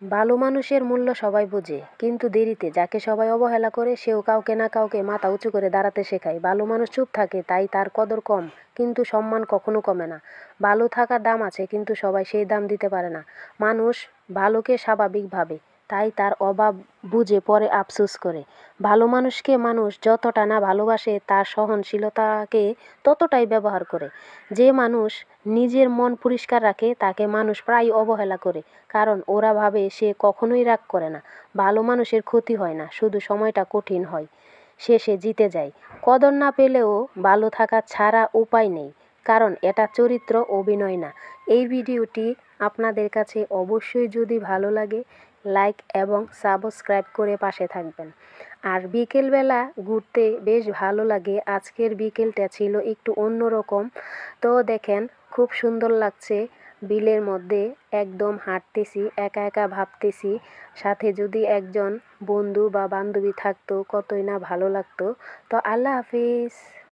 ভালো মানুষের মূল্য সবাই বোঝে, কিন্তু দেরিতে। যাকে সবাই অবহেলা করে সেও কাউকে না কাউকে মাথা উঁচু করে দাঁড়াতে শেখায়। ভালো মানুষ চুপ থাকে, তাই তার কদর কম, কিন্তু সম্মান কখনো কমে না। ভালো থাকার দাম আছে, কিন্তু সবাই সেই দাম দিতে পারে না। মানুষ ভালোকে স্বাভাবিক ভাবে, তাই তার অভাব বুঝে পরে আফসোস করে। ভালো মানুষকে মানুষ যতটা না ভালোবাসে, তার সহনশীলতাকে ততটাই ব্যবহার করে। যে মানুষ নিজের মন পরিষ্কার রাখে তাকে মানুষ প্রায় অবহেলা করে, কারণ ওরা ভাবে সে কখনোই রাগ করে না। ভালো মানুষের ক্ষতি হয় না, শুধু সময়টা কঠিন হয়, শেষে জিতে যায়। কদর না পেলেও ভালো থাকা ছাড়া উপায় নেই, কারণ এটা চরিত্র, অভিনয় না। এই ভিডিওটি আপনাদের কাছে অবশ্যই যদি ভালো লাগে, লাইক এবং সাবস্ক্রাইব করে পাশে থাকবেন। আর বিকেলবেলা ঘুরতে বেশ ভালো লাগে। আজকের বিকেলটা ছিল একটু অন্যরকম। তো দেখেন, খুব সুন্দর লাগছে। বিলের মধ্যে একদম হাঁটতেছি, একা একা ভাবতেছি সাথে যদি একজন বন্ধু বা বান্ধবী থাকতো কতই না ভালো লাগতো। তো আল্লাহ হাফিজ।